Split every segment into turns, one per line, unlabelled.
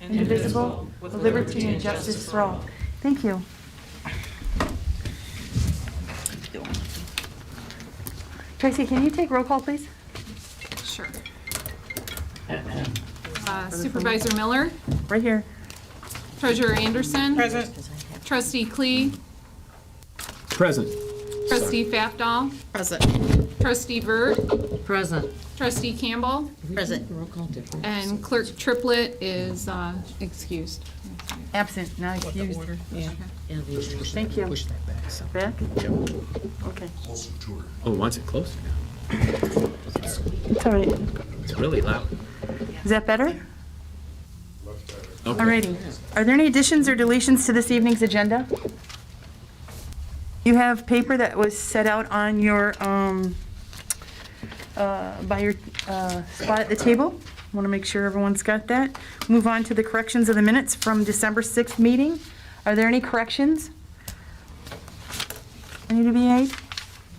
indivisible, with liberty and justice for all. Thank you. Tracy, can you take roll call, please?
Sure. Supervisor Miller,
Right here.
Treasurer Anderson.
Present.
Trustee Klee,
Present.
Trustee Fafdahl,
Present.
Trustee Burt,
Present.
Trustee Campbell,
Present. Roll call different.
and Clerk Triplett is excused.
Absent, now excused.
Yeah.
Thank you.
Push that back. So.
Back?
Yep.
Okay.
Oh, wants it closer now.
It's all right.
It's really loud.
Is that better?
Okay.
Alrighty. Are there any additions or deletions to this evening's agenda? You have paper that was set out on your, by your spot at the table. Want to make sure everyone's got that. Move on to the corrections of the minutes from December 6th meeting. Are there any corrections? Any to be made?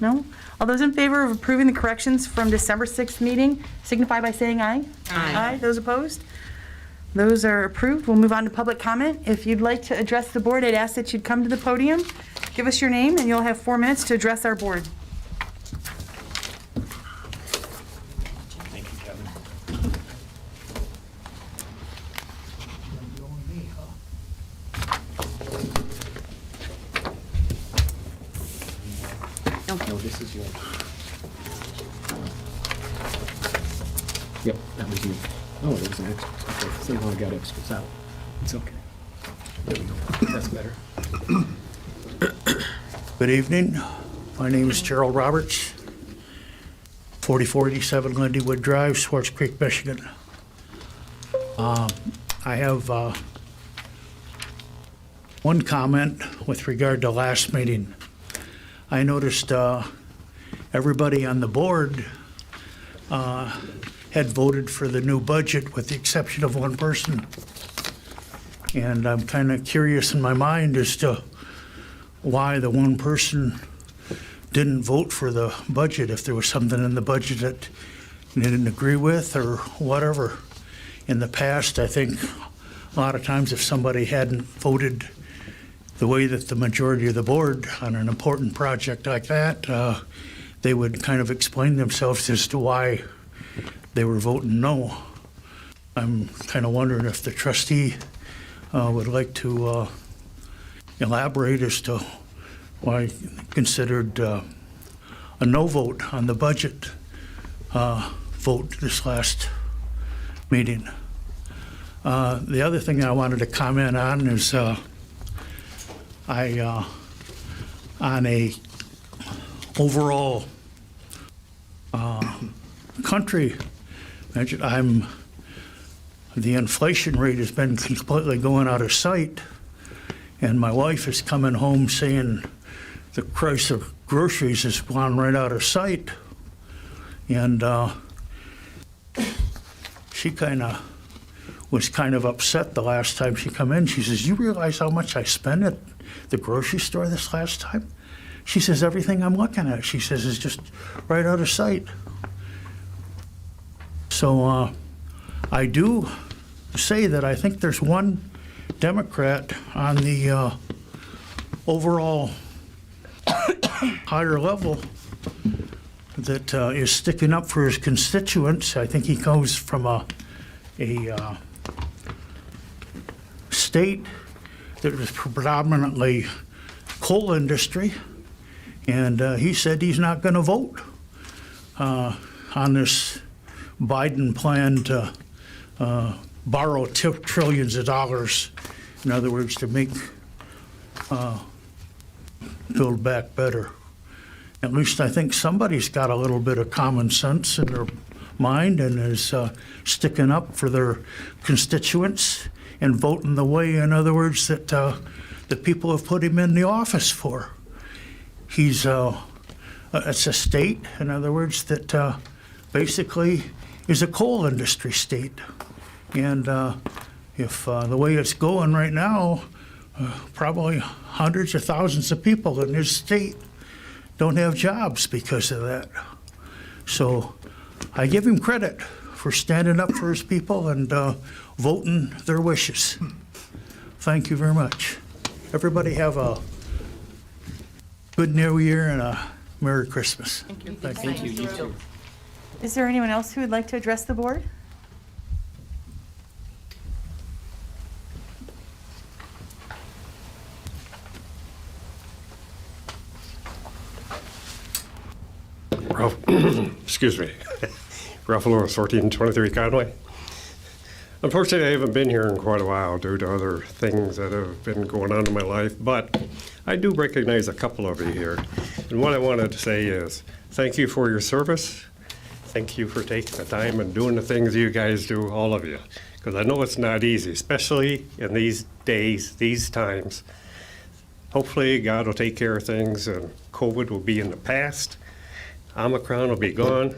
No? All those in favor of approving the corrections from December 6th meeting signify by saying aye.
Aye.
Those opposed? Those are approved. We'll move on to public comment. If you'd like to address the board, I'd ask that you'd come to the podium, give us your name, and you'll have 4 minutes to address our board.
Thank you, Kevin. No, this is yours. Yep, that was you. Oh, there was an extra. Okay, somehow I got extras out. It's okay. There we go. That's better.
Good evening. My name is Gerald Roberts, 4487 Lindywood Drive, Swartz Creek, Michigan. I have one comment with regard to last meeting. I noticed everybody on the board had voted for the new budget with the exception of one person. And I'm kind of curious in my mind as to why the one person didn't vote for the budget, if there was something in the budget that they didn't agree with or whatever. In the past, I think a lot of times if somebody hadn't voted the way that the majority of the board on an important project like that, they would kind of explain themselves as to why they were voting no. I'm kind of wondering if the trustee would like to elaborate as to why considered a no vote on the budget vote this last meeting. The other thing I wanted to comment on is on a overall country measure, the inflation rate has been completely going out of sight, and my wife is coming home saying the price of groceries has gone right out of sight, and she was kind of upset the last time she come in. She says, "You realize how much I spent at the grocery store this last time?" She says, "Everything I'm looking at," she says, "is just right out of sight." So I do say that I think there's one Democrat on the overall higher level that is sticking up for his constituents. I think he comes from a state that was predominantly coal industry, and he said he's not going to vote on this Biden plan to borrow trillions of dollars, in other words, to make Build Back Better. At least I think somebody's got a little bit of common sense in their mind and is sticking up for their constituents and voting the way, in other words, that the people have put him in the office for. It's a state, in other words, that basically is a coal industry state. And if the way it's going right now, probably hundreds of thousands of people in this state don't have jobs because of that. So I give him credit for standing up for his people and voting their wishes. Thank you very much. Everybody have a good New Year and a Merry Christmas.
Thank you.
Thank you, you too.
Is there anyone else who would like to address the board?
Ralph, excuse me, Ralph Lewis, 1423 Conway. Unfortunately, I haven't been here in quite a while due to other things that have been going on in my life, but I do recognize a couple of you here. And what I wanted to say is thank you for your service. Thank you for taking the time and doing the things you guys do, all of you, because I know it's not easy, especially in these days, these times. Hopefully, God will take care of things and COVID will be in the past. Omicron will be gone.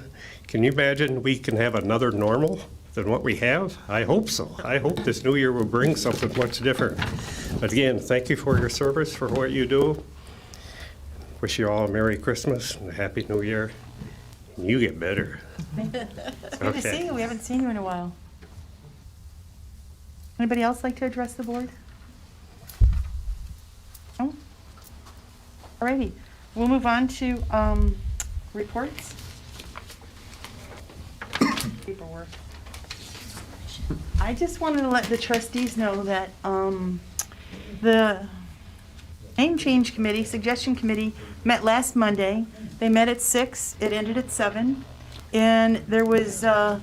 Can you imagine we can have another normal than what we have? I hope so. I hope this new year will bring something much different. But again, thank you for your service, for what you do. Wish you all a Merry Christmas and a Happy New Year. And you get better.
Good to see you. We haven't seen you in a while. Anybody else like to address the board? No? All righty. We'll move on to reports. Paperwork. I just wanted to let the trustees know that the name change committee, suggestion committee, met last Monday. They met at 6, it ended at 7, and there was no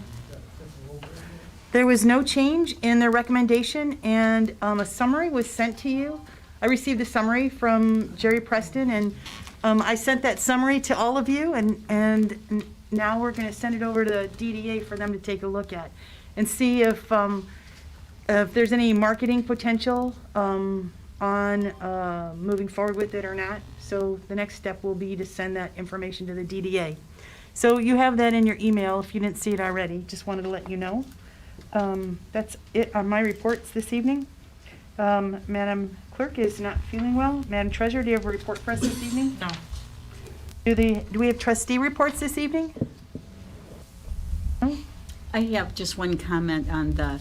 change in their recommendation, and a summary was sent to you. I received a summary from Jerry Preston, and I sent that summary to all of you, and now we're going to send it over to the DDA for them to take a look at and see if there's any marketing potential on moving forward with it or not. So the next step will be to send that information to the DDA. So you have that in your email if you didn't see it already. Just wanted to let you know. That's it on my reports this evening. Madam Clerk is not feeling well. Madam Treasurer, do you have a report for us this evening?
No.
Do we have trustee reports this evening? No?
I have just one comment on the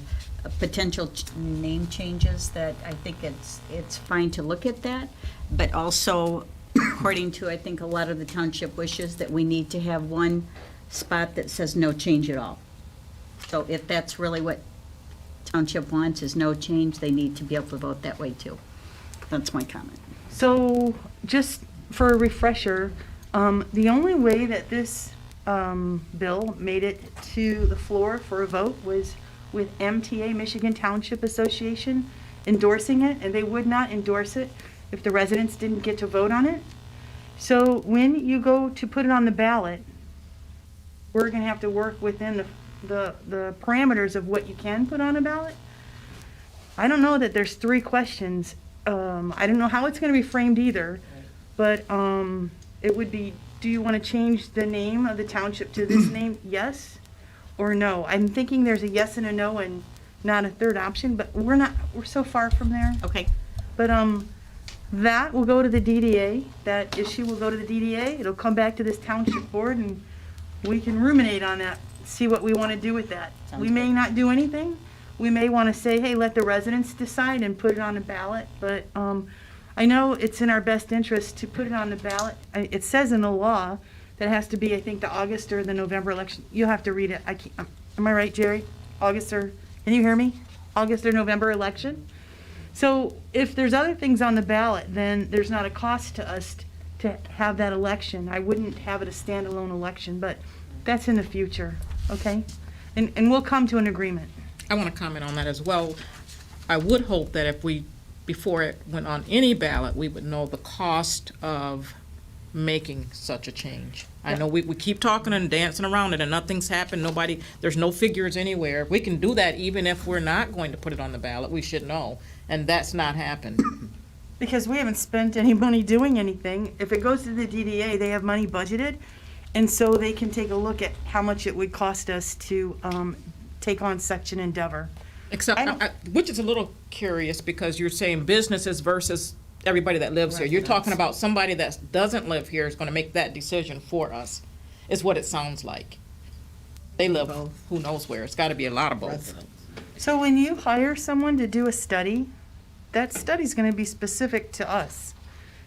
potential name changes, that I think it's fine to look at that, but also according to, I think, a lot of the township wishes, that we need to have one spot that says no change at all. So if that's really what township wants, is no change, they need to be able to vote that way too. That's my comment.
So just for a refresher, the only way that this bill made it to the floor for a vote was with MTA, Michigan Township Association, endorsing it, and they would not endorse it if the residents didn't get to vote on it. So when you go to put it on the ballot, we're going to have to work within the parameters of what you can put on a ballot. I don't know that there's 3 questions. I don't know how it's going to be framed either, but it would be, do you want to change the name of the township to this name? Yes or no? I'm thinking there's a yes and a no and not a third option, but we're so far from there.
Okay.
But that will go to the DDA. That issue will go to the DDA. It'll come back to this township board, and we can ruminate on that, see what we want to do with that.
Sounds
We may
good.
not do anything. We may want to say, hey, let the residents decide and put it on a ballot, but I know it's in our best interest to put it on the ballot. It says in the law that it has to be, I think, the August or the November election. You'll have to read it. Am I right, Jerry? August or, can you hear me? August or November election? So if there's other things on the ballot, then there's not a cost to us to have that election. I wouldn't have it a standalone election, but that's in the future, okay? And we'll come to an agreement.
I want to comment on that as well. I would hope that if we, before it went on any ballot, we would know the cost of making such a change. I know we keep talking and dancing around it and nothing's happened, there's no figures anywhere. We can do that even if we're not going to put it on the ballot, we should know, and that's not happened.
Because we haven't spent any money doing anything. If it goes to the DDA, they have money budgeted, and so they can take a look at how much it would cost us to take on such an endeavor.
Except, which is a little curious because you're saying businesses versus everybody that lives here. You're talking about somebody that doesn't live here is going to make that decision for us, is what it sounds like. They live who knows where. It's got to be a lot of both.
So when you hire someone to do a study, that study's gonna be specific to us.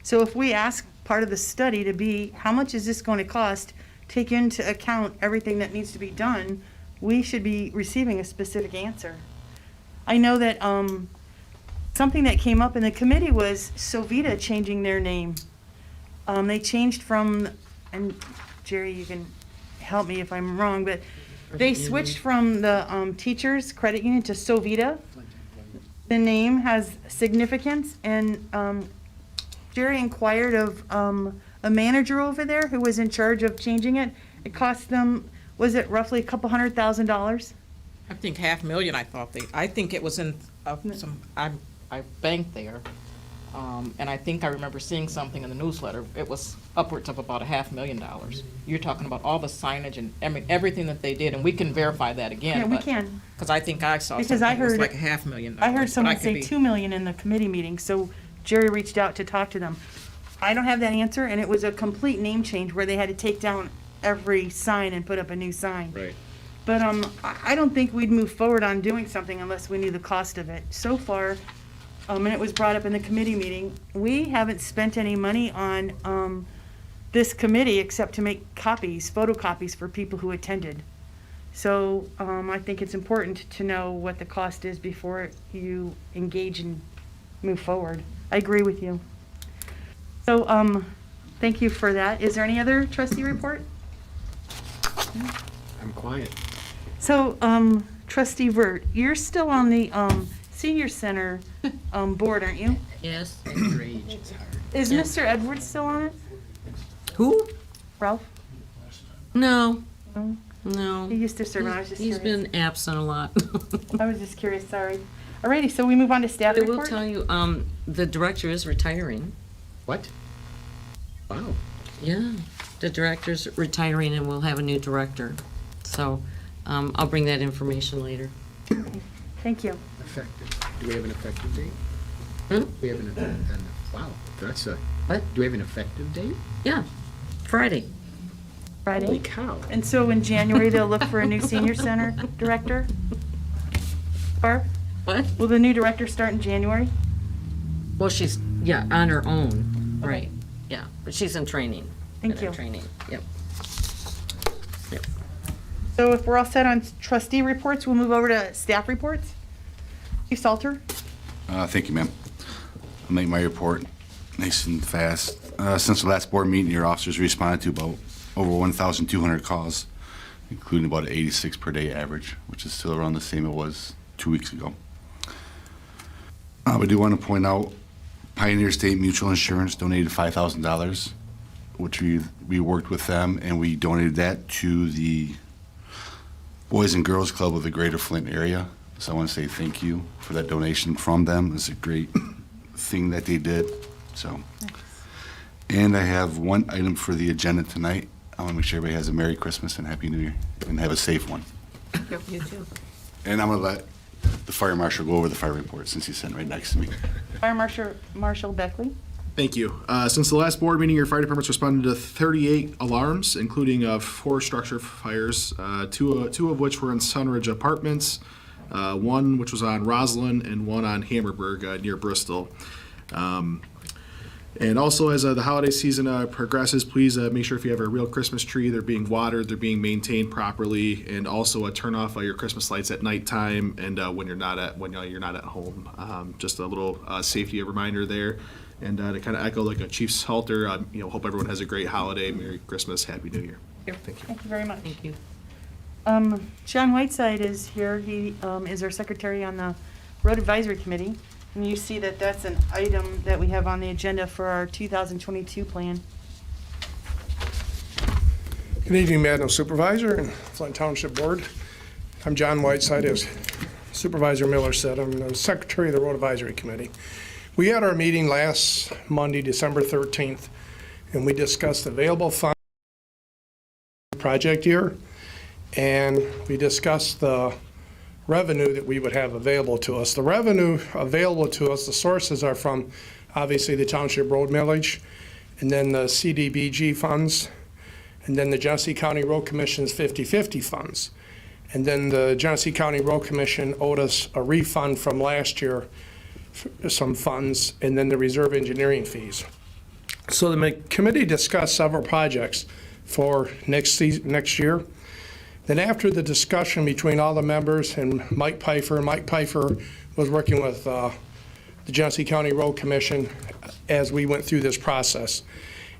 So if we ask part of the study to be, how much is this going to cost, take into account everything that needs to be done, we should be receiving a specific answer. I know that, something that came up in the committee was Sovita changing their name. They changed from, and Jerry, you can help me if I'm wrong, but they switched from the teachers' credit union to Sovita. The name has significance, and Jerry inquired of a manager over there who was in charge of changing it. It cost them, was it roughly a couple $100,000?
I think 500,000, I think it was in, I banked there. And I think I remember seeing something in the newsletter. It was upwards of about $500,000. You're talking about all the signage and everything that they did, and we can verify that again.
Yeah, we can.
Because I think I saw
Because
something
I
that was
heard-
like $500,000.
I heard
but
someone
could
say
be-
2 million in the committee meeting, so Jerry reached out to talk to them. I don't have that answer, and it was a complete name change where they had to take down every sign and put up a new sign.
Right.
But I don't think we'd move forward on doing something unless we knew the cost of it. So far, and it was brought up in the committee meeting, we haven't spent any money on this committee except to make copies, photocopies for people who attended. So I think it's important to know what the cost is before you engage and move forward. I agree with you. So thank you for that. Is there any other trustee report?
I'm quiet.
So trustee Vert, you're still on the senior center board, aren't you?
Yes.
Is Mr. Edwards still on it?
Who?
Ralph?
No,
No?
no.
He used to serve, and I was just
He's
curious.
been absent a lot.
I was just curious, sorry. Alrighty, so we move on to staff
I will
report?
tell you, the director is retiring.
What? Wow.
Yeah, the director's retiring and we'll have a new director. So, I'll bring that information later.
Thank you.
Effective. Do we have an effective date?
Hmm?
We have wow, that's a,
What?
do we have an effective date?
Yeah, Friday.
Holy
Friday.
cow.
And so in January, they'll look for a new senior center director? Barb,
What?
will the new director start in January?
Well, she's, yeah, on her own,
Okay.
right, yeah, but she's in training.
Thank
Been in
you.
Training, yep. Yep.
So if we're all set on trustee reports, we'll move over to staff reports. Chief Salter?
Thank you, ma'am. I'll make my report nice and fast. Since the last board meeting, your officers responded to about over 1,200 calls, including about an 86 per day average, which is still around the same it was 2 weeks ago. I do want to point out Pioneer State Mutual Insurance donated $5,000, which we worked with them, and we donated that to the Boys and Girls Club of the Greater Flint area. So I want to say thank you for that donation from them. It's a great thing that they did. So, and I have one item for the agenda tonight. I want to make sure everybody has a Merry Christmas and Happy New Year, and have a safe one.
You too.
And I'm going to let the fire marshal go over the fire report since he's sitting right next to me.
Fire Marshal Beckley?
Thank you. Since the last board meeting, your fire department's responded to 38 alarms, including 4 structure fires, two of which were in Sunridge Apartments, one which was on Roslyn, and one on Hammerberg near Bristol. And also, as the holiday season progresses, please make sure if you have a real Christmas tree, they're being watered, they're being maintained properly, and also turn off your Christmas lights at nighttime and when you're not at home. Just a little safety reminder there. And to kind of echo like a Chief Salter, hope everyone has a great holiday. Merry Christmas, Happy New Year. Thank you.
Thank you very much.
Thank you.
John Whiteside is here. He is our secretary on the Road Advisory Committee. And you see that that's an item that we have on the agenda for our 2022 plan.
Good evening, Madam Supervisor and Flint Township Board. I'm John Whiteside, as Supervisor Miller said. I'm the Secretary of the Road Advisory Committee. We had our meeting last Monday, December 13th, and we discussed available funds project year, and we discussed the revenue that we would have available to us. The revenue available to us, the sources are from, obviously, the Township Road Millage, and then the CDBG funds, and then the Genesee County Road Commission's 50/50 funds. And then the Genesee County Road Commission owed us a refund from last year, some funds, and then the reserve engineering fees. So the committee discussed several projects for next year. Then after the discussion between all the members and Mike Pfeiffer was working with the Genesee County Road Commission as we went through this process.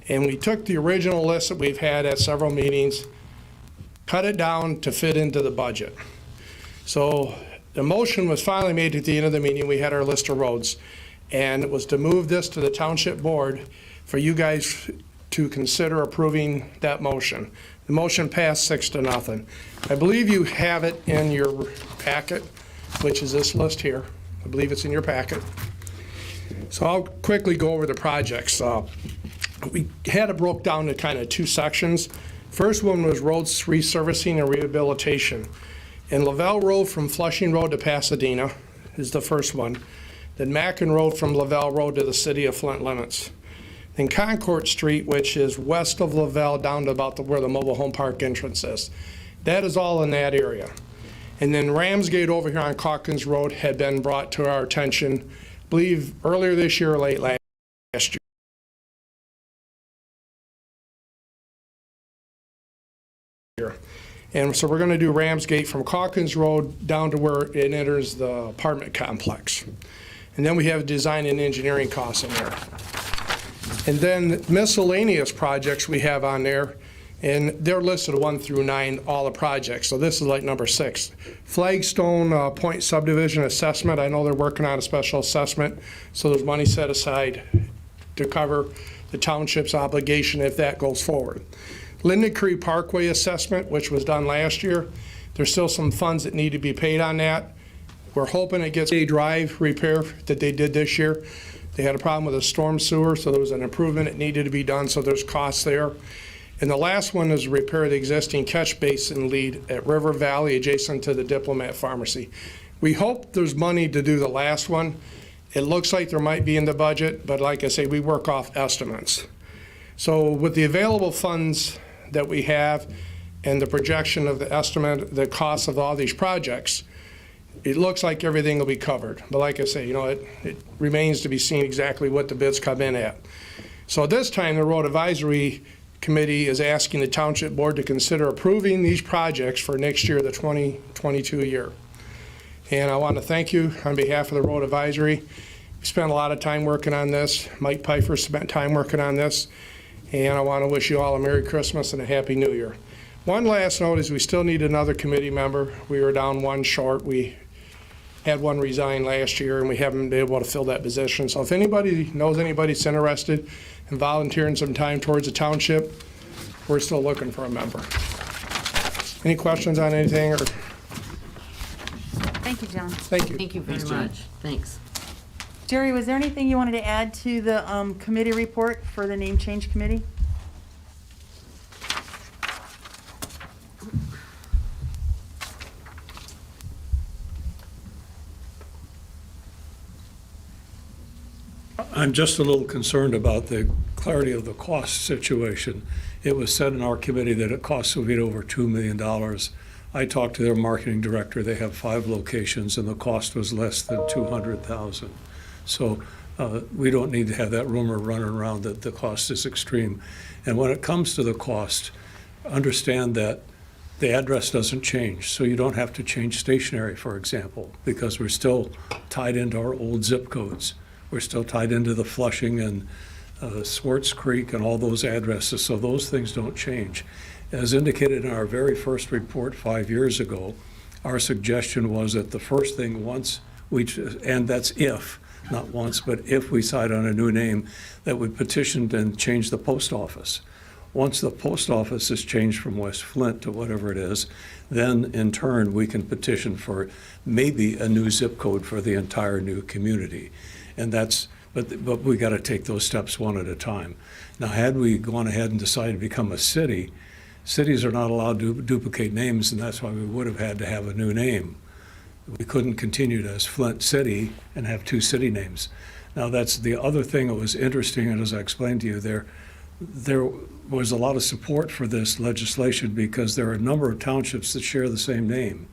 And we took the original list that we've had at several meetings, cut it down to fit into the budget. So the motion was finally made at the end of the meeting. We had our list of roads, and it was to move this to the township board for you guys to consider approving that motion. The motion passed 6-0. I believe you have it in your packet, which is this list here. I believe it's in your packet. So I'll quickly go over the projects. We had it broke down to kind of two sections. First one was roads resurfacing and rehabilitation. And Lavelle Road from Flushing Road to Pasadena is the first one. Then Mackin Road from Lavelle Road to the city of Flint limits. Then Concord Street, which is west of Lavelle down to about where the mobile home park entrance is. That is all in that area. And then Ramsgate over here on Calkins Road had been brought to our attention, I believe earlier this year or late last year. And so we're going to do Ramsgate from Calkins Road down to where it enters the apartment complex. And then we have design and engineering costs in there. And then miscellaneous projects we have on there, and they're listed 1 through 9, all the projects. So this is like number 6. Flagstone Point Subdivision Assessment. I know they're working on a special assessment, so there's money set aside to cover the township's obligation if that goes forward. Lyndon Creek Parkway Assessment, which was done last year, there's still some funds that need to be paid on that. We're hoping it gets a drive repair that they did this year. They had a problem with a storm sewer, so there was an improvement that needed to be done, so there's costs there. And the last one is repair the existing catch basin lead at River Valley adjacent to the Diplomat Pharmacy. We hope there's money to do the last one. It looks like there might be in the budget, but like I say, we work off estimates. So with the available funds that we have and the projection of the estimate, the cost of all these projects, it looks like everything will be covered. But like I say, it remains to be seen exactly what the bids come in at. So this time, the Road Advisory Committee is asking the Township Board to consider approving these projects for next year, the 2022 year. And I want to thank you on behalf of the Road Advisory. We spent a lot of time working on this. Mike Pfeiffer spent time working on this. And I want to wish you all a Merry Christmas and a Happy New Year. One last note is we still need another committee member. We were down one short. We had one resign last year, and we haven't been able to fill that position. So if anybody knows anybody that's interested in volunteering some time towards the township, we're still looking for a member. Any questions on anything? Or
Thank you, John.
thank you.
Thank you very much. Thanks.
Jerry, was there anything you wanted to add to the committee report for the name change committee?
I'm just a little concerned about the clarity of the cost situation. It was said in our committee that it costs will be over $2 million. I talked to their marketing director. They have 5 locations, and the cost was less than $200,000. So we don't need to have that rumor running around that the cost is extreme. And when it comes to the cost, understand that the address doesn't change. So you don't have to change stationery, for example, because we're still tied into our old zip codes. We're still tied into the Flushing and Swartz Creek and all those addresses, so those things don't change. As indicated in our very first report 5 years ago, our suggestion was that the first thing and that's if, not once, but if we decide on a new name, that we petitioned and changed the post office. Once the post office is changed from West Flint to whatever it is, then in turn we can petition for maybe a new zip code for the entire new community. And but we got to take those steps one at a time. Now, had we gone ahead and decided to become a city, cities are not allowed to duplicate names, and that's why we would have had to have a new name. We couldn't continue as Flint City and have 2 city names. Now, that's the other thing that was interesting, and as I explained to you, there was a lot of support for this legislation because there are a number of townships that share the same name.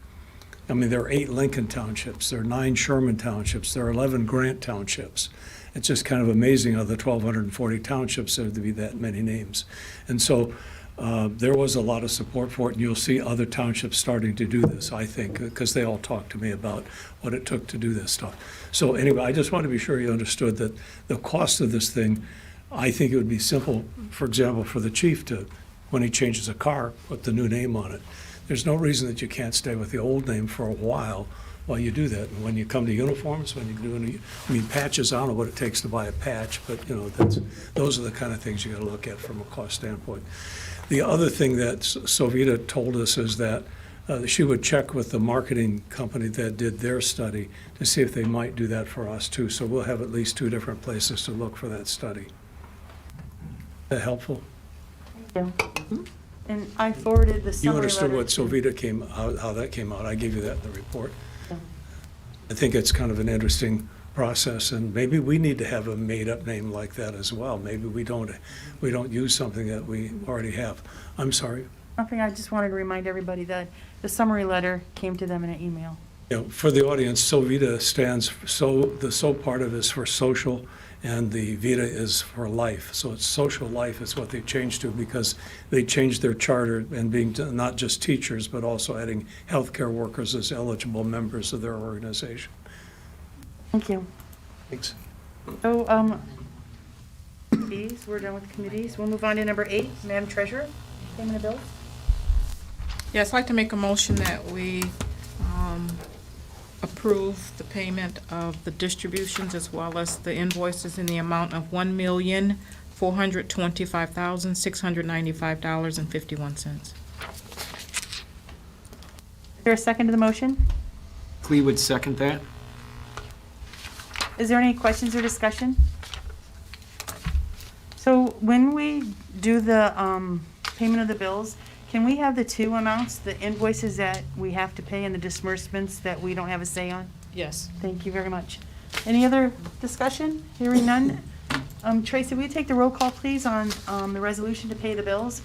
I mean, there are 8 Lincoln Townships, there are 9 Sherman Townships, there are 11 Grant Townships. It's just kind of amazing of the 1,240 townships there to be that many names. And so there was a lot of support for it, and you'll see other townships starting to do this, I think, because they all talked to me about what it took to do this stuff. So anyway, I just want to be sure you understood that the cost of this thing, I think it would be simple, for example, for the chief to, when he changes a car, put the new name on it. There's no reason that you can't stay with the old name for a while you do that. And when you come to uniforms, when you do any, I mean, patches, I don't know what it takes to buy a patch, but you know, those are the kind of things you got to look at from a cost standpoint. The other thing that Sovita told us is that she would check with the marketing company that did their study to see if they might do that for us too. So we'll have at least 2 different places to look for that study. Is that helpful?
Thank you. And I forwarded the
You
summary
understood
letter
what
to-
Sovita how that came out. I gave you that in the report. I think it's kind of an interesting process, and maybe we need to have a made-up name like that as well. Maybe we don't use something that we already have. I'm sorry.
Nothing, I just wanted to remind everybody that the summary letter came to them in an email.
You know, for the audience, Sovita stands, the so part of it is for social, and the Vita is for life. So it's social life is what they changed to because they changed their charter and being not just teachers, but also adding healthcare workers as eligible members of their organization.
Thank you.
Thanks.
So, committees, we're done with committees. We'll move on to number 8, Madam Treasurer, payment of bills.
Yes, I'd like to make a motion that we approve the payment of the distributions as well as the invoices in the amount of $1,425,695.51.
Is there a second to the motion?
Clea would second that.
Is there any questions or discussion? So when we do the payment of the bills, can we have the 2 amounts, the invoices that we have to pay and the disbursements that we don't have a say on?
Yes.
Thank you very much. Any other discussion? Hearing none. Tracy, will you take the roll call, please, on the resolution to pay the bills?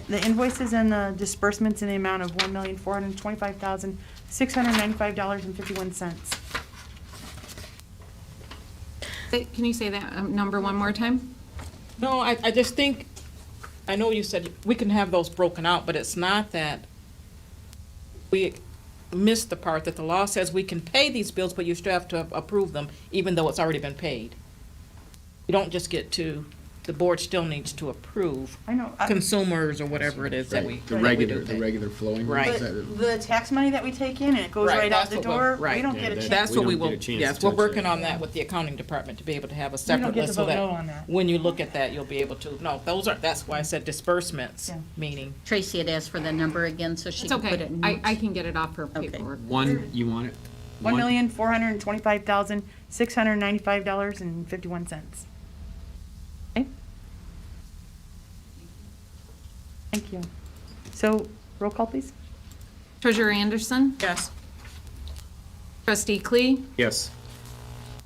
The invoices and the disbursements in the amount of $1,425,695.51.
Can you say that number one more time?
No, I just think, I know you said we can have those broken out, but it's not that we missed the part that the law says we can pay these bills, but you still have to approve them, even though it's already been paid. You don't just get to, the board still needs to approve
I know.
consumers or whatever it is that we.
The
that we
regular,
do
the
pay.
regular flowing.
Right.
Is that-
The tax money that we take in and it goes
Right,
right out
that's
the
what
door,
right.
we don't
Yeah,
get a
that-
chance.
That's what we
don't
will,
get a chance
yes,
to
we're
touch
working
that.
on that with the accounting department to be able to have a
don't
separate
get
list
to
so
vote no
that
on that.
when you look at that, you'll be able to, no, those are, that's why I said disbursements,
Yeah.
meaning.
Tracy had asked for the number again, so she
It's
can put
okay.
it in
I
notes.
can get it off her paperwork.
One, you want it?
$1,425,695.51. Okay. Thank you. So, roll call, please.
Treasurer Anderson,
Yes.
trustee Klee,
Yes.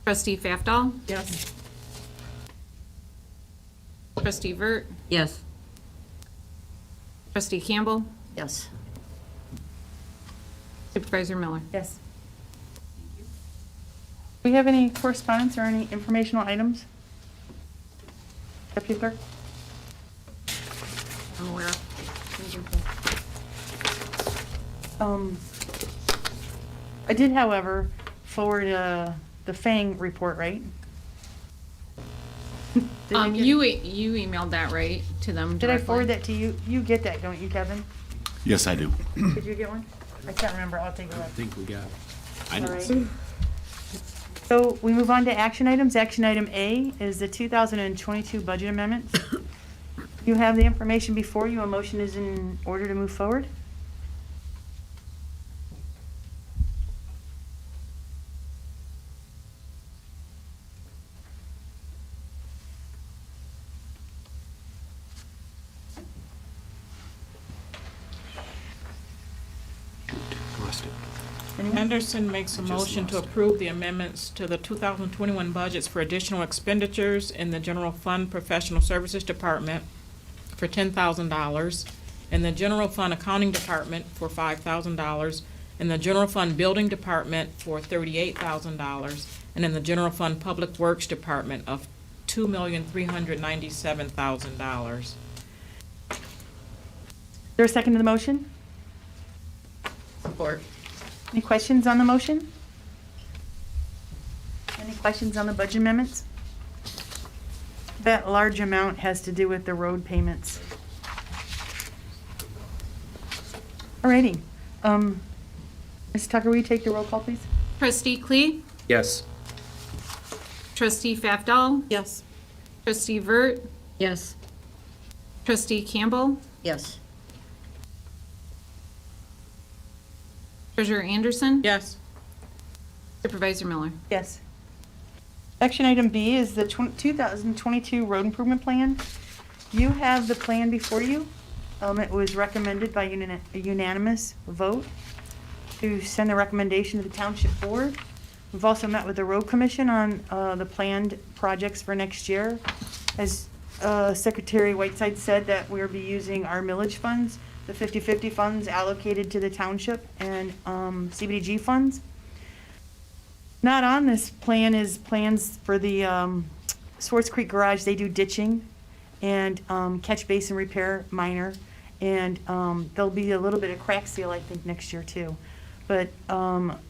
trustee Faftall,
Yes.
trustee Vert,
Yes.
trustee Campbell,
Yes.
supervisor Miller.
Yes. Do we have any correspondence or any informational items? Deputy Clerk?
I'm aware of.
I did, however, forward the FANG report, right? Did I get-
You emailed that, right, to them
Did I
directly?
forward that to you? You get that, don't you, Kevin?
Yes, I do.
Did you get one? I can't remember, I'll take a look.
I think we got it. I
All
didn't
right.
see it.
So we move on to action items. Action item A is the 2022 budget amendments. You have the information before you. A motion is in order to move forward.
Lost it.
Anderson makes a motion to approve the amendments to the 2021 budgets for additional expenditures in the General Fund Professional Services Department for $10,000, in the General Fund Accounting Department for $5,000, in the General Fund Building Department for $38,000, and in the General Fund Public Works Department of $2,397,000.
Is there a second to the motion?
Support.
Any questions on the motion? Any questions on the budget amendments? That large amount has to do with the road payments. Alrighty. Ms. Tucker, will you take the roll call, please?
Trustee Klee?
Yes.
Trustee Fafdal?
Yes.
Trustee Vert?
Yes.
Trustee Campbell?
Yes.
Treasurer Anderson?
Yes.
Supervisor Miller?
Yes. Action item B is the 2022 road improvement plan. You have the plan before you. It was recommended by a unanimous vote to send the recommendation to the Township Board. We've also met with the Road Commission on the planned projects for next year. As Secretary Whiteside said, that we'll be using our millage funds, the 50/50 funds allocated to the township, and CBDG funds. Not on this plan is plans for the Swartz Creek Garage. They do ditching and catch basin repair minor, and there'll be a little bit of crack seal, I think, next year too. But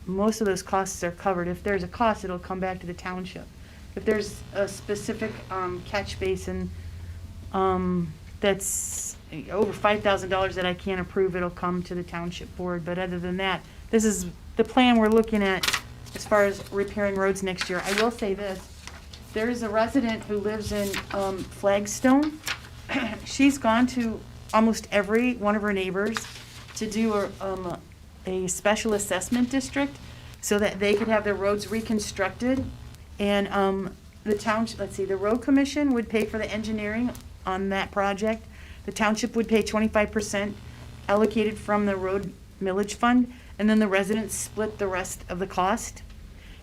most of those costs are covered. If there's a cost, it'll come back to the township. If there's a specific catch basin that's over $5,000 that I can't approve, it'll come to the Township Board. But other than that, this is the plan we're looking at as far as repairing roads next year. I will say this, there is a resident who lives in Flagstone. She's gone to almost every one of her neighbors to do a special assessment district so that they could have their roads reconstructed. And the township, let's see, the road commission would pay for the engineering on that project. The township would pay 25% allocated from the road millage fund, and then the residents split the rest of the cost.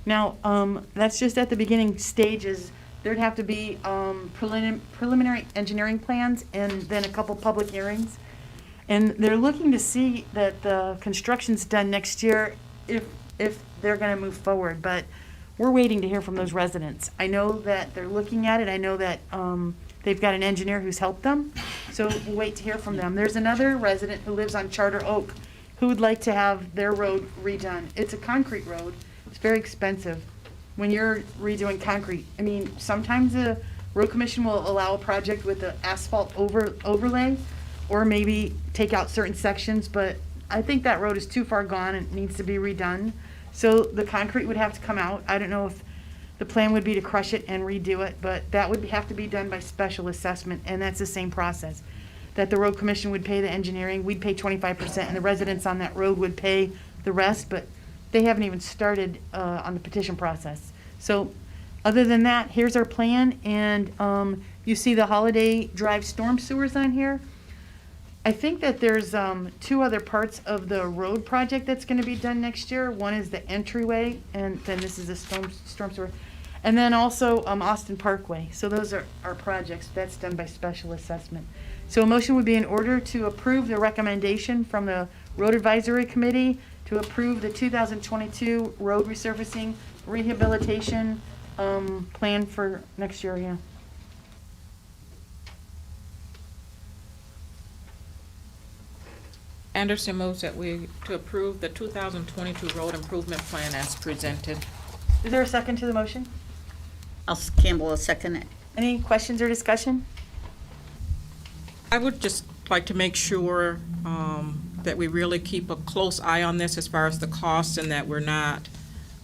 Now, that's just at the beginning stages. There'd have to be preliminary engineering plans and then a couple public hearings. And they're looking to see that the construction's done next year if they're gonna move forward, but we're waiting to hear from those residents. I know that they're looking at it. I know that they've got an engineer who's helped them, so we'll wait to hear from them. There's another resident who lives on Charter Oak who would like to have their road redone. It's a concrete road. It's very expensive when you're redoing concrete. I mean, sometimes the road commission will allow a project with the asphalt overlay, or maybe take out certain sections, but I think that road is too far gone and needs to be redone. So the concrete would have to come out. I don't know if the plan would be to crush it and redo it, but that would have to be done by special assessment, and that's the same process. That the road commission would pay the engineering, we'd pay 25%, and the residents on that road would pay the rest, but they haven't even started on the petition process. So other than that, here's our plan, and you see the Holiday Drive storm sewers on here. I think that there's two other parts of the road project that's gonna be done next year. One is the entryway, and then this is a storm sewer. And then also Austin Parkway. So those are our projects. That's done by special assessment. So a motion would be in order to approve the recommendation from the Road Advisory Committee to approve the 2022 road resurfacing rehabilitation plan for next year, yeah.
Anderson moves that to approve the 2022 road improvement plan as presented.
Is there a second to the motion?
Campbell will second it.
Any questions or discussion?
I would just like to make sure that we really keep a close eye on this as far as the costs, and that we're not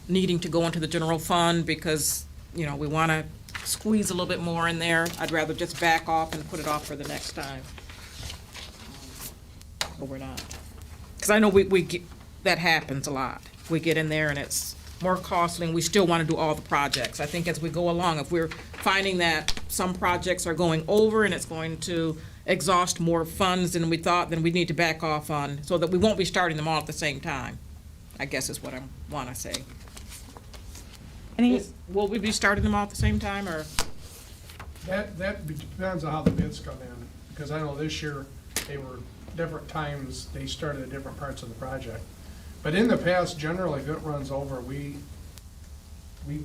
needing to go into the general fund because, you know, we want to squeeze a little bit more in there. I'd rather just back off and put it off for the next time. But we're not. Because I know we get, that happens a lot. We get in there and it's more costly, and we still want to do all the projects. I think as we go along, if we're finding that some projects are going over and it's going to exhaust more funds than we thought, then we need to back off on, so that we won't be starting them all at the same time. I guess is what I want to say.
Any,
Will we be starting them all at the same time, or?
That depends on how the bids come in, because I know this year, they were different times, they started at different parts of the project. But in the past, generally, if it runs over, we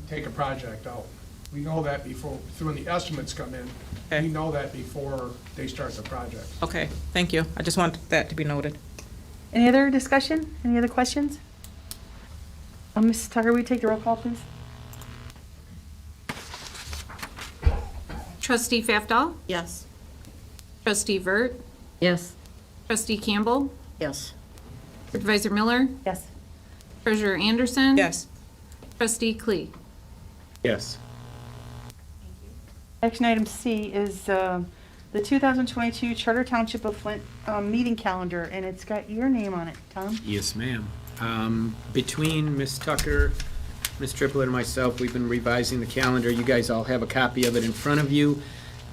take a project out. We know that before, when the estimates come in,
Okay.
we know that before they start the project.
Okay, thank you. I just want that to be noted.
any other discussion? Any other questions? Mrs. Tucker, will you take the roll call, please?
Trustee Fafdahl?
Yes.
Trustee Vert?
Yes.
Trustee Campbell?
Yes.
Supervisor Miller?
Yes.
Treasurer Anderson?
Yes.
Trustee Klee?
Yes.
Action item C is the 2022 Charter Township of Flint meeting calendar, and it's got your name on it, Tom.
Yes, ma'am. Between Ms. Tucker, Ms. Triplett, and myself, we've been revising the calendar. You guys all have a copy of it in front of you.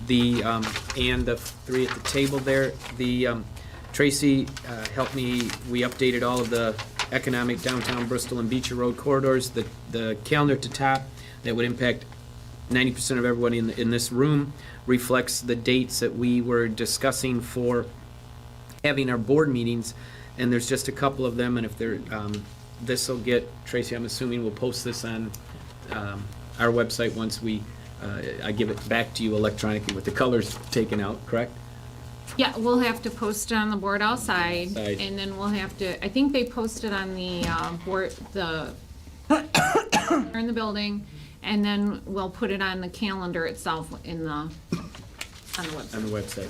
And the three at the table there. Tracy helped me, we updated all of the economic downtown Bristol and Beecher Road corridors. The calendar at the top that would impact 90% of everybody in this room reflects the dates that we were discussing for having our board meetings, and there's just a couple of them, and if they're, this'll get, Tracy, I'm assuming we'll post this on our website once I give it back to you electronically with the colors taken out, correct?
Yeah, we'll have to post it on the board outside,
Outside.
and then we'll have to, I think they posted on the board, in the building, and then we'll put it on the calendar itself on the website.
On the website.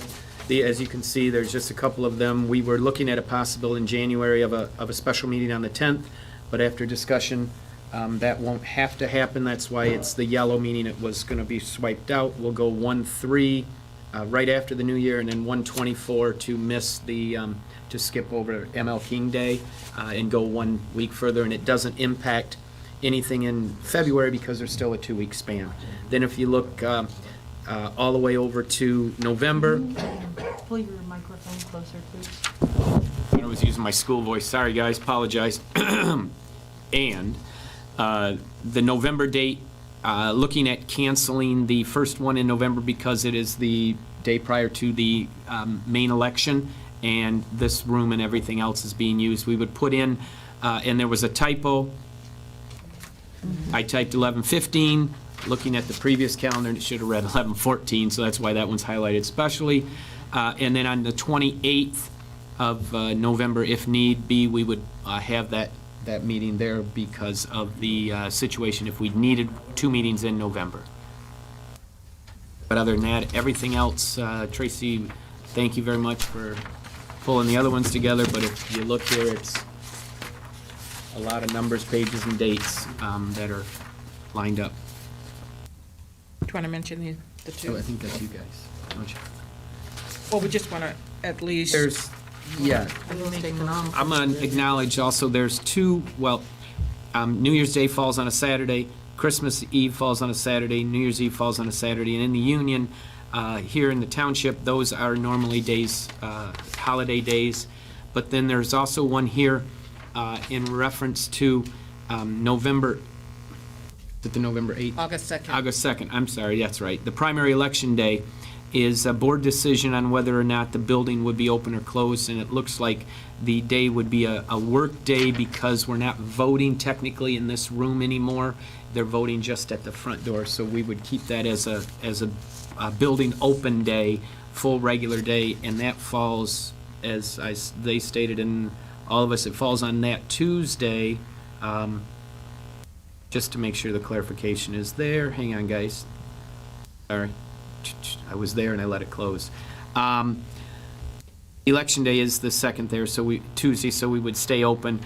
As you can see, there's just a couple of them. We were looking at a possible in January of a special meeting on the 10th, but after discussion, that won't have to happen. That's why it's the yellow, meaning it was gonna be swiped out. We'll go 1/3 right after the new year, and then 1/24 to miss to skip over ML King Day and go 1 week further, and it doesn't impact anything in February because there's still a 2-week span. Then if you look all the way over to November,
Pull your microphone closer, please.
I was using my school voice, sorry guys, apologize. And the November date, looking at canceling the first one in November because it is the day prior to the main election, and this room and everything else is being used. We would put in, and there was a typo. I typed 11/15. Looking at the previous calendar, it should have read 11/14, so that's why that one's highlighted specially. And then on the 28th of November, if need be, we would have that meeting there because of the situation if we needed 2 meetings in November. But other than that, everything else, Tracy, thank you very much for pulling the other ones together, but if you look here, it's a lot of numbers, pages, and dates that are lined up.
Do you want to mention the
So I
two?
think that's you guys, don't you?
Well, we just want to at least.
There's, yeah, I'm going to acknowledge also, there's two, well, New Year's Day falls on a Saturday, Christmas Eve falls on a Saturday, New Year's Eve falls on a Saturday, and in the Union, here in the township, those are normally days, holiday days. But then there's also one here in reference to November, is it the November 8th?
August 2nd.
August 2nd, I'm sorry, that's right. The primary election day is a board decision on whether or not the building would be open or closed, and it looks like the day would be a work day because we're not voting technically in this room anymore. They're voting just at the front door, so we would keep that as a building open day, full regular day, and that falls, as they stated in all of us, it falls on that Tuesday. Just to make sure the clarification is there. Hang on, guys. Sorry. I was there and I let it close. Election day is the 2nd there, so Tuesday, so we would stay open.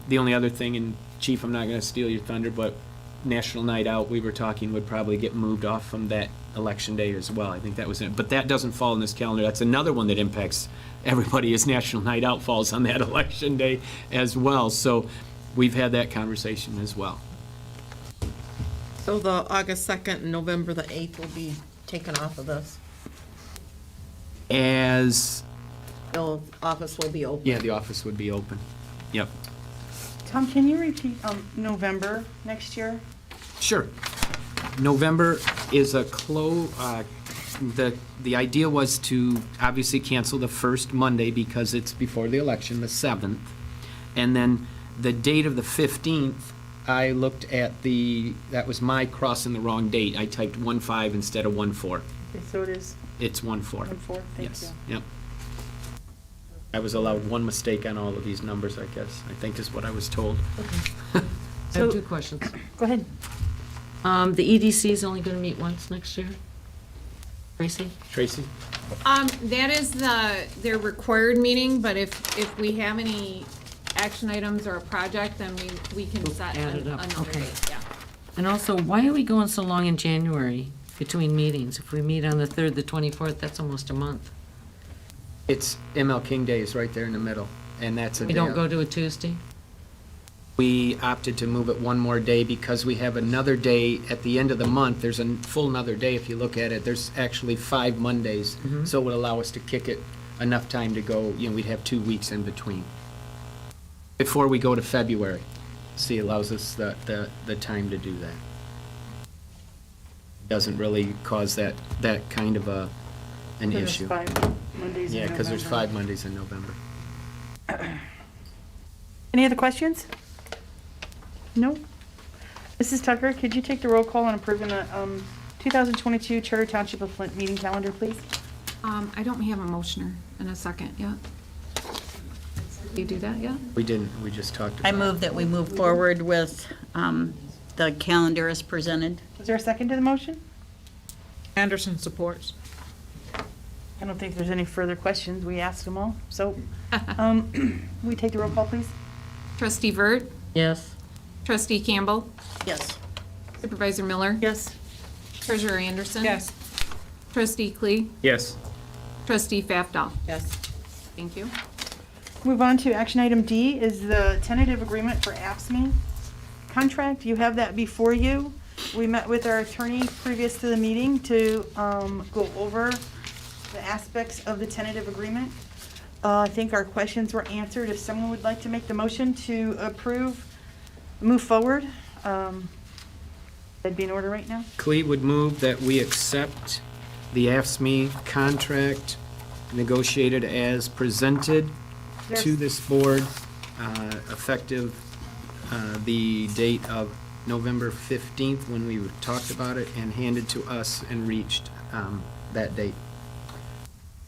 The only other thing, and Chief, I'm not going to steal your thunder, but National Night Out, we were talking, would probably get moved off from that election day as well. I think that was it. But that doesn't fall in this calendar. That's another one that impacts everybody, is National Night Out falls on that election day as well. So we've had that conversation as well.
So the August 2nd and November the 8th will be taken off of this?
As,
The office will be open?
yeah, the office would be open. Yep.
Tom, can you repeat, November next year?
Sure. November is a the idea was to obviously cancel the first Monday because it's before the election, the 7th. And then the date of the 15th, I looked at that was my crossing the wrong date. I typed 1/5 instead of 1/4.
Okay, so it is
It's 1/4.
1/4, thank you.
Yes, yep. I was allowed one mistake on all of these numbers, I guess, I think is what I was told.
I
So-
have 2 questions.
Go ahead.
The EDC is only going to meet once next year? Tracy?
Tracy?
That is their required meeting, but if we have any action items or a project, then we can set
add it up,
another
okay.
date, yeah.
And also, why are we going so long in January between meetings? If we meet on the 3rd, the 24th, that's almost a month.
It's ML King Day is right there in the middle, and that's a
We
day.
don't go to a Tuesday?
We opted to move it one more day because we have another day at the end of the month. There's a full another day if you look at it. There's actually 5 Mondays, so it would allow us to kick it enough time to go, we'd have 2 weeks in between. Before we go to February. See, it allows us the time to do that. Doesn't really cause that kind of an
So there's
issue.
5 Mondays in
Yeah, because there's
November.
5 Mondays in November.
Any other questions? No? Mrs. Tucker, could you take the roll call on approving the 2022 Charter Township of Flint meeting calendar, please?
I don't have a motioner in a second yet. Did you do that yet?
We didn't, we just talked about
I
it.
move that we move forward with the calendar as presented.
Is there a second to the motion?
Anderson supports.
I don't think there's any further questions. We asked them all. So, we take the roll call, please?
Trustee Vert,
Yes.
Trustee Campbell,
Yes.
Supervisor Miller,
Yes.
Treasurer Anderson.
Yes.
Trustee Klee,
Yes.
Trustee Fafdahl.
Yes.
Thank you.
Move on to action item D is the tentative agreement for AFSMI contract. You have that before you. We met with our attorney previous to the meeting to go over the aspects of the tentative agreement. I think our questions were answered. If someone would like to make the motion to move forward, that'd be in order right now.
Clee would move that we accept the AFSMI contract negotiated as presented to this board, effective the date of November 15th, when we talked about it, and handed to us and reached that date.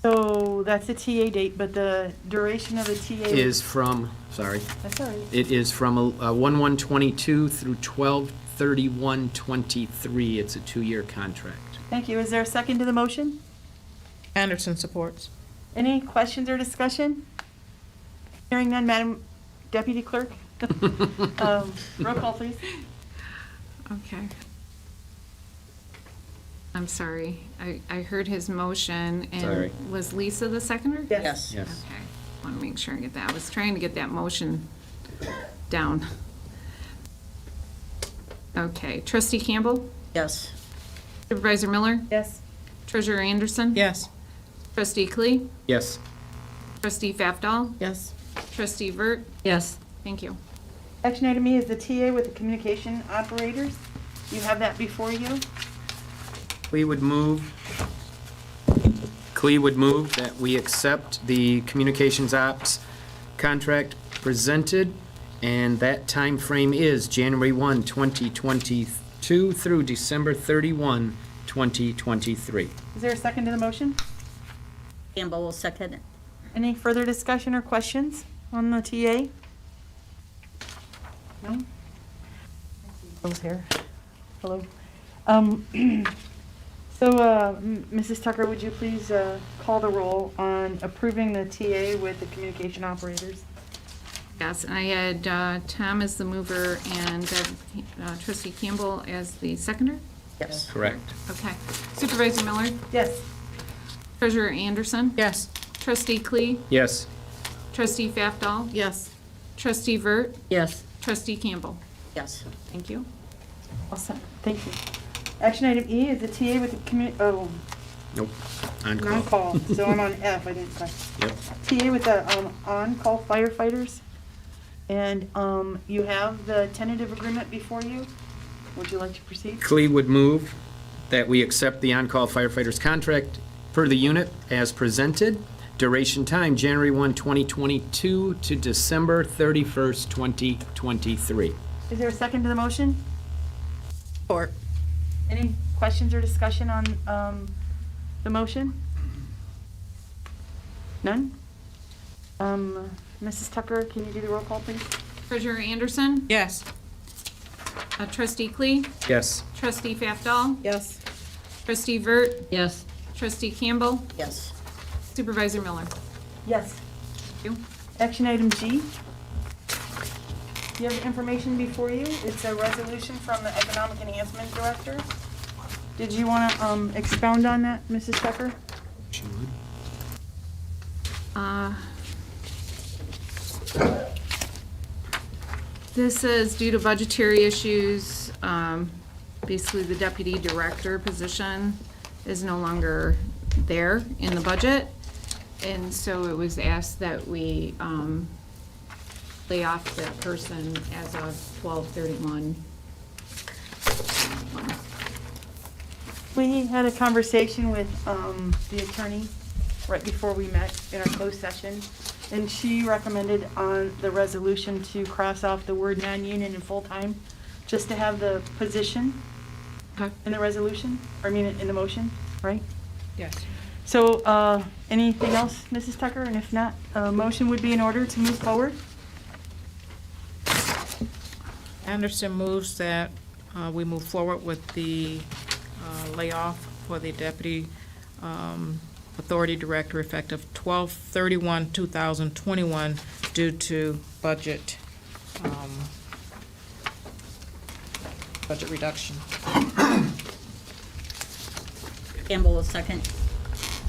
So that's the TA date, but the duration of the TA
Is from, sorry,
That's all right.
it is from 1/1/22 through 12/31/23. It's a 2-year contract.
Thank you. Is there a second to the motion?
Anderson supports.
Any questions or discussion? Hearing none, Madam Deputy Clerk? Roll call, please.
Okay. I'm sorry. I heard his motion,
Sorry.
and was Lisa the seconder?
Yes.
Yes.
Okay, want to make sure I get that. I was trying to get that motion down. Okay, Trustee Campbell,
Yes.
Supervisor Miller,
Yes.
Treasurer Anderson.
Yes.
Trustee Klee,
Yes.
Trustee Fafdahl,
Yes.
Trustee Vert.
Yes.
Thank you.
Action item E is the TA with the communication operators. You have that before you.
Clee would move that we accept the communications ops contract presented, and that time frame is January 1, 2022 through December 31, 2023.
Is there a second to the motion?
Campbell will second it.
Any further discussion or questions on the TA? No? Bill's here. Hello. So, Mrs. Tucker, would you please call the roll on approving the TA with the communication operators?
Yes, and I had Tom as the mover and Trustee Campbell as the seconder?
Yes.
Correct.
Okay. Supervisor Miller,
Yes.
Treasurer Anderson,
Yes.
Trustee Klee,
Yes.
Trustee Fafdahl,
Yes.
Trustee Vert,
Yes.
Trustee Campbell.
Yes.
Thank you.
Awesome. Thank you. Action item E is the TA with the
Nope. On call.
on-call. So I'm on F, I didn't press.
Yep.
TA with the on-call firefighters. And you have the tentative agreement before you. Would you like to proceed?
Clee would move that we accept the on-call firefighters contract per the unit as presented. Duration time, January 1, 2022 to December 31st, 2023.
Is there a second to the motion?
Or,
Any questions or discussion on the motion? None? Mrs. Tucker, can you do the roll call, please?
Treasurer Anderson?
Yes.
Trustee Clee?
Yes.
Trustee Faftall?
yes.
Trustee Vert?
Yes.
Trustee Campbell?
Yes.
Supervisor Miller?
Yes.
Thank you.
Action item G. You have information before you. It's a resolution from the Economic Enhancement Director. Did you want to expound on that, Mrs. Tucker?
This is due to budgetary issues. Basically, the deputy director position is no longer there in the budget. And so it was asked that we lay off that person as of 12/31.
We had a conversation with the attorney right before we met in our closed session, and she recommended on the resolution to cross off the word non-union and full-time, just to have the position
Okay.
in the resolution, or I mean, in the motion, right?
Yes.
So, anything else, Mrs. Tucker? And if not, a motion would be in order to move forward.
Anderson moves that we move forward with the layoff for the deputy authority director effective 12/31/2021 due to budget reduction.
Campbell will second.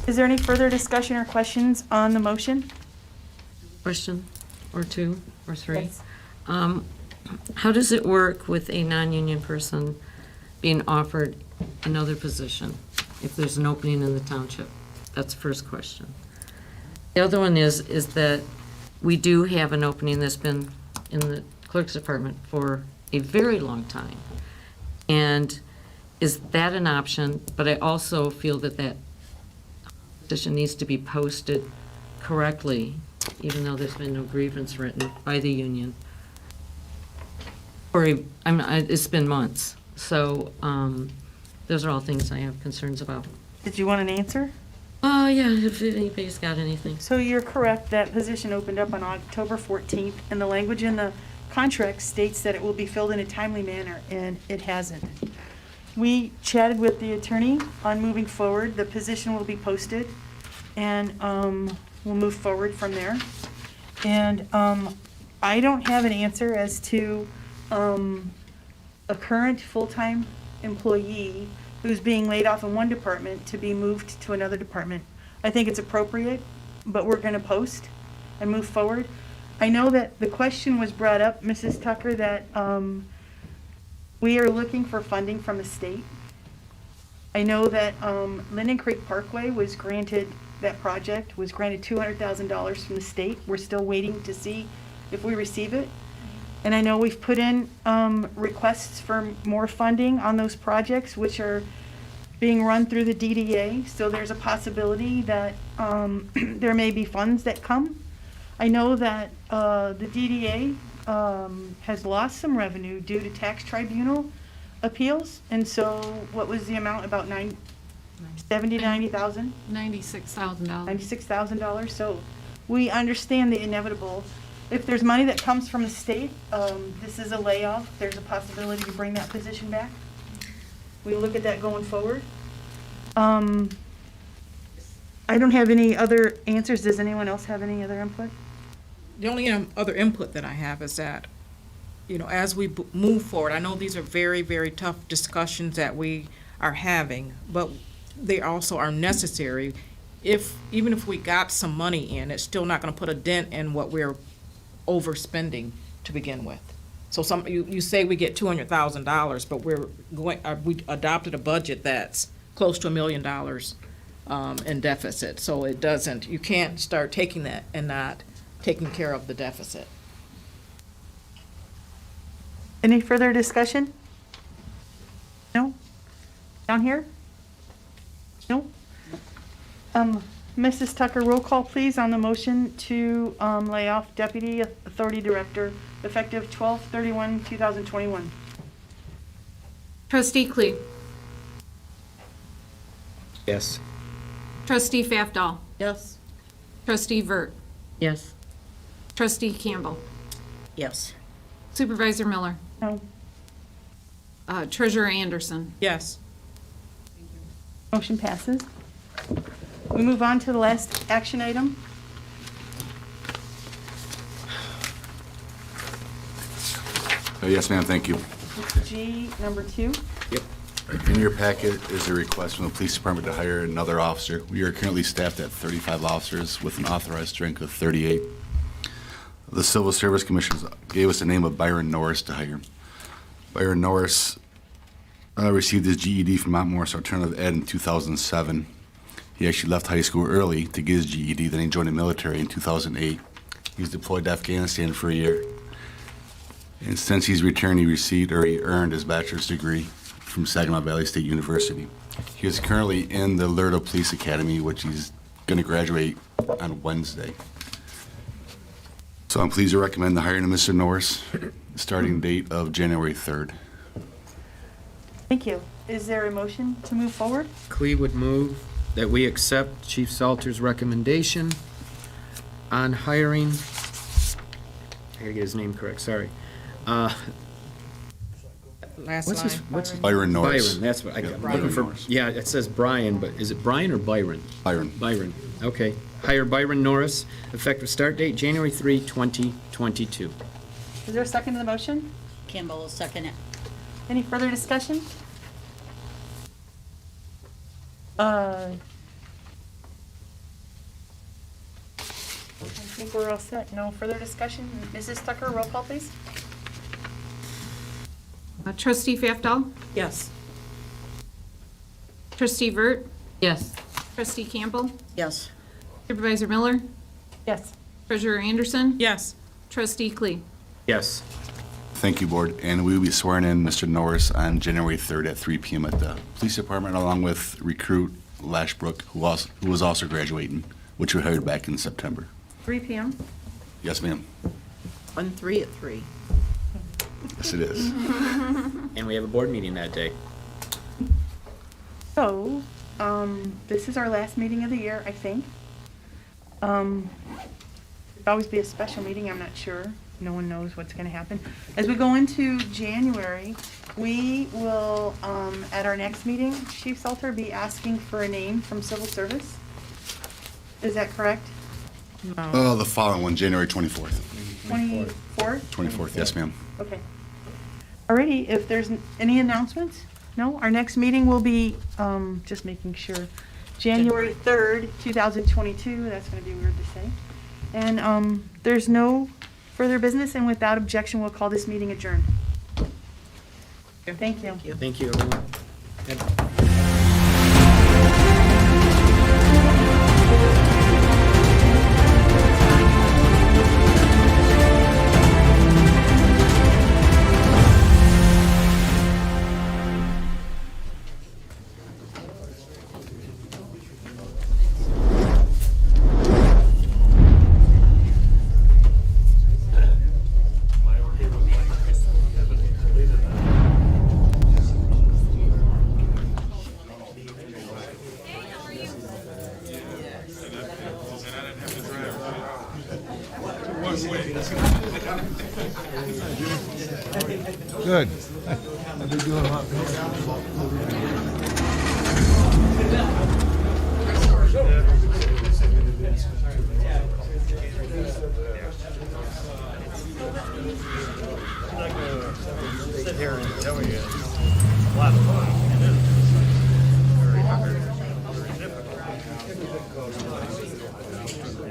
Is there any further discussion or questions on the motion?
Question, or two, or three.
Yes.
How does it work with a non-union person being offered another position if there's an opening in the township? That's the first question. The other one is that we do have an opening that's been in the clerk's department for a very long time. And is that an option? But I also feel that that position needs to be posted correctly, even though there's been no grievance written by the union. It's been months. So those are all things I have concerns about.
Did you want an answer?
Yeah, if anybody's got anything.
So you're correct, that position opened up on October 14th, and the language in the contract states that it will be filled in a timely manner, and it hasn't. We chatted with the attorney on moving forward. The position will be posted, and we'll move forward from there. And I don't have an answer as to a current full-time employee who's being laid off in one department to be moved to another department. I think it's appropriate, but we're going to post and move forward. I know that the question was brought up, Mrs. Tucker, that we are looking for funding from the state. I know that Lyndon Creek Parkway was granted, that project was granted $200,000 from the state. We're still waiting to see if we receive it. And I know we've put in requests for more funding on those projects, which are being run through the DDA. So there's a possibility that there may be funds that come. I know that the DDA has lost some revenue due to tax tribunal appeals. And so what was the amount? About $90,000?
$96,000.
$96,000. So we understand the inevitable. If there's money that comes from the state, this is a layoff, there's a possibility to bring that position back. We look at that going forward. I don't have any other answers. Does anyone else have any other input?
The only other input that I have is that, as we move forward, I know these are very, very tough discussions that we are having, but they also are necessary. Even if we got some money in, it's still not going to put a dent in what we're overspending to begin with. So you say we get $200,000, but we adopted a budget that's close to $1 million in deficit. So you can't start taking that and not taking care of the deficit.
Any further discussion? No? Down here? No? Mrs. Tucker, roll call, please, on the motion to lay off Deputy Authority Director effective 12/31/2021.
Trustee Klee.
Yes.
Trustee Fafdahl.
Yes.
Trustee Vert.
Yes.
Trustee Campbell.
Yes.
Supervisor Miller.
No.
Treasurer Anderson.
Yes.
Motion passes. We move on to the last action item.
Yes, ma'am, thank you.
G, number 2.
Yep.
In your packet is a request from the police department to hire another officer. We are currently staffed at 35 officers with an authorized strength of 38. The Civil Service Commission gave us the name of Byron Norris to hire. Byron Norris received his GED from Mount Morris Alternative Ed in 2007. He actually left high school early to get his GED, then he joined the military in 2008. He was deployed to Afghanistan for a year. And since he's returned, he earned his bachelor's degree from Saginaw Valley State University. He is currently in the Lerdo Police Academy, which he's going to graduate on Wednesday. So I'm pleased to recommend the hiring of Mr. Norris, starting date of January 3rd.
Thank you. Is there a motion to move forward?
Clee would move that we accept Chief Salter's recommendation on hiring, I gotta get his name correct, sorry.
Last
What's his,
line.
what's?
Byron Norris.
Byron, that's what, I'm looking
Byron
for,
Norris.
yeah, it says Brian, but is it Brian or Byron?
Byron.
Byron, okay. Hire Byron Norris, effective start date January 3, 2022.
Is there a second to the motion?
Campbell will second it.
Any further discussion? I think we're all set. No further discussion. Mrs. Tucker, roll call, please.
Trustee Fafdahl.
Yes.
Trustee Vert.
Yes.
Trustee Campbell.
Yes.
Supervisor Miller.
Yes.
Treasurer Anderson.
Yes.
Trustee Klee.
Yes.
Thank you, Board. And we will be swearing in Mr. Norris on January 3rd at 3 p.m. at the Police Department, along with recruit Lashbrook, who was also graduating, which we hired back in September.
3 p.m.
Yes, ma'am.
1-3 at 3.
Yes, it is.
And we have a board meeting that day.
So, this is our last meeting of the year, I think. It'll always be a special meeting, I'm not sure. No one knows what's gonna happen. As we go into January, we will, at our next meeting, Chief Salter be asking for a name from Civil Service. Is that correct?
The following one, January 24th.
24th?
24th, yes, ma'am.
Okay. Alrighty, if there's any announcements? No, our next meeting will be, just making sure, January 3rd, 2022, that's gonna be weird to say. And, there's no further business, and without objection, we'll call this meeting adjourned. Thank you.
Thank you, everyone.
Good. I've been doing a lot.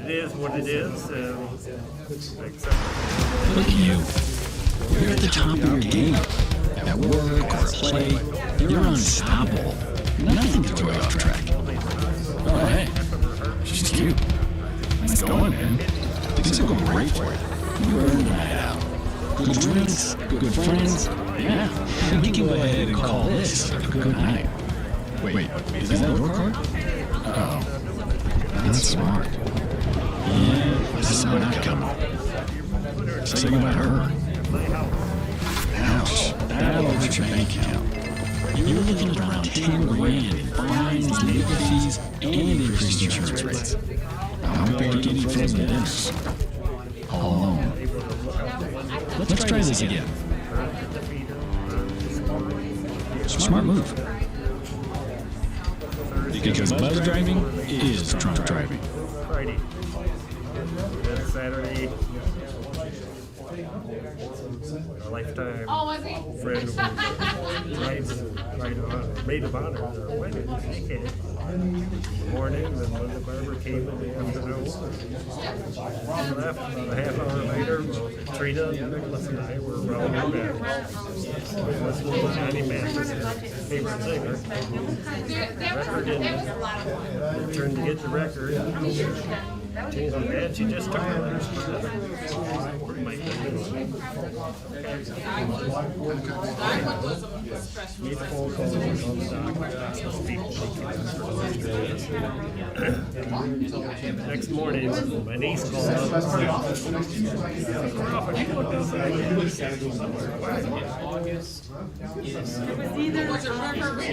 It is what it is.
Look at you. You're at the top of your game. At work or at play, you're unstoppable. Nothing can throw you off track. Oh, hey. She's cute. Nice going, man. Things are going great for you. You earned the night out. Good drinks, good friends. Yeah, we can go ahead and call this a good night. Wait, is that your card? Oh, that's smart. Yeah, this is not coming. Say goodbye to her. Ouch, that'll hurt your bank account. You're looking at around 10 grand in fines, legal fees, and increased insurance rates. I'm prepared to get you from the business. All alone. Let's try this again. Smart move. Because buzz driving is drunk driving.
Friday. Then Saturday. A lifetime friend who maid of honor at our wedding. She came in the morning, and then when the barber came in the afternoon, she left about a half hour later. Well, Trina, Nicholas, and I were around her bed. Listening to Johnny Mathis, favorite singer. Record in. Turned to get the record. Changed the bed. She just took her last breath. Made phone calls on the doctor. Next morning, my niece called up.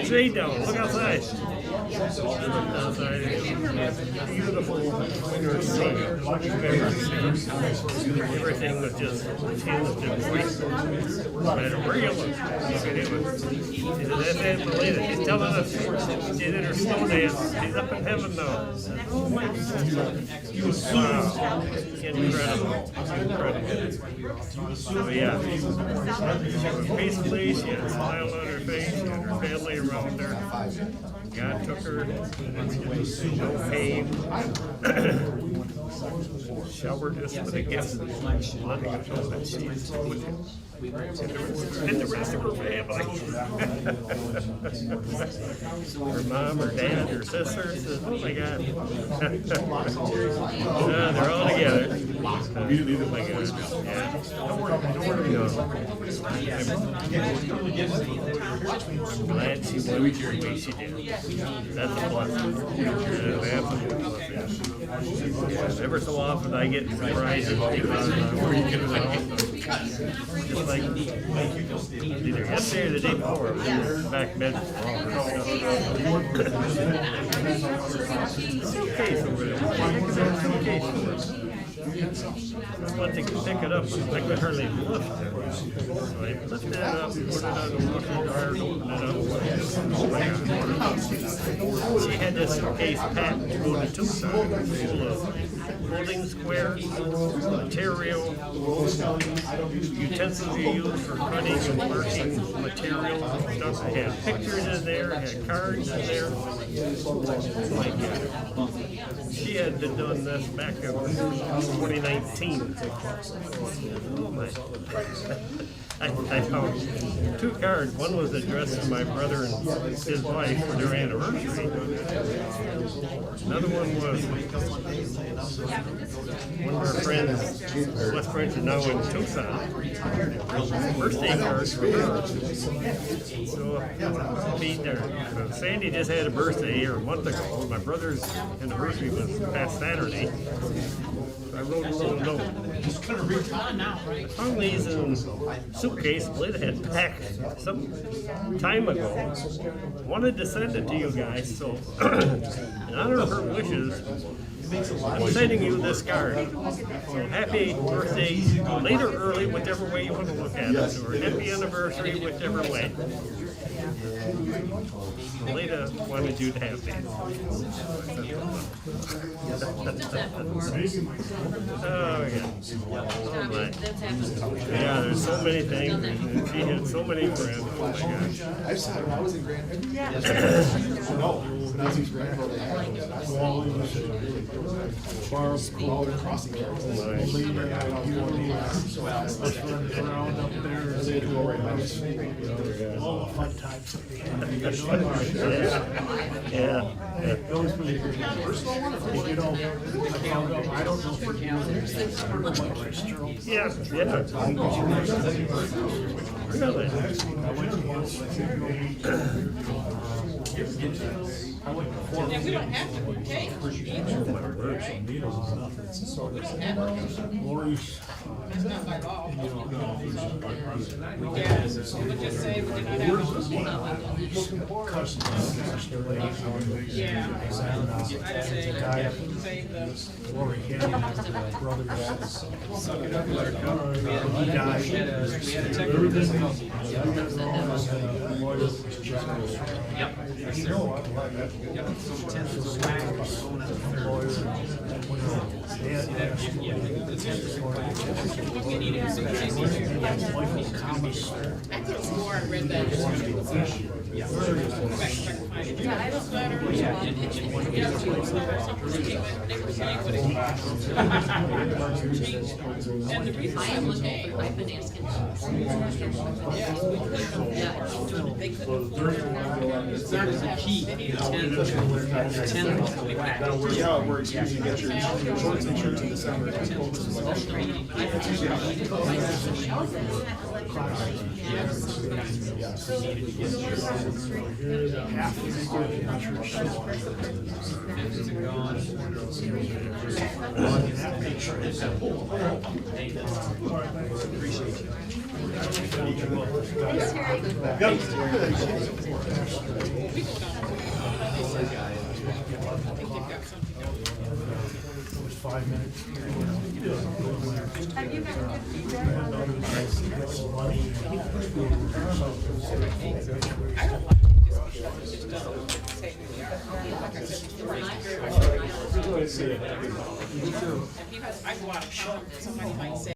Shade down. Look outside. Outside. Beautiful winter scene. Everything was just tinged and white. But where you look, that's it, believe it. She's telling us she did her snow dance. She's up in heaven now. Oh my God. Wow. Incredible. So yeah, she was peacefully, she had a smile on her face, she had her family around her. God took her, no pain. Showered us with a gift, wanting to show that she is with him. And the rest of her family. Her mom, her dad, her sister says, oh my God. They're all together. Oh my God. Yeah. I'm glad she went the way she did. That's a blessing. Absolutely blessing. Yeah, ever so often I get surprises where you get it out. Just like either yesterday or the day before, back in bed. Suitcase over there. Suitcase. I went to pick it up, I could hardly lift it. So I lifted it up, put it on the washer dryer, and opened it up. She had this suitcase packed to go to Tucson, full of clothing squares, material, utensils you use for cutting and marking material stuff. It had pictures in there, it had cards in there. Like, she had done this back in 2019. Oh my. I found two cards. One was addressed to my brother and his wife for their anniversary. Another one was one of our friends, West Branch is now in Tucson. Birthday cards for her. So, Sandy just had a birthday here a month ago. My brother's anniversary was past Saturday. I wrote a little note. I found these in a suitcase Lynn had packed some time ago. Wanted to send it to you guys, so in honor of her wishes, I'm sending you this card. So happy birthday, late or early, whichever way you want to look at it, or happy anniversary, whichever way. Leda wanted you to have that. Oh, yeah. Oh, my. Yeah, there's so many things. She had so many friends. Oh, my gosh.
I saw her when I was in Grand Rapids. No, when I was in Grand Rapids. Crossing there.
Around up there. All the fun times. Yeah. It goes from the personal one, or you know, Yeah,
And we don't have to take either. It's not by law. Yeah, we would just say we do not have. Yeah. I say, save the. I could have swore I read that. They were saying what it and the reason I am looking, I've been asking. Yes, we couldn't. They couldn't.
That is a key.
How it works, you usually get your insurance in December.
Have you gotten good feedback on
I go out of town, somebody might say.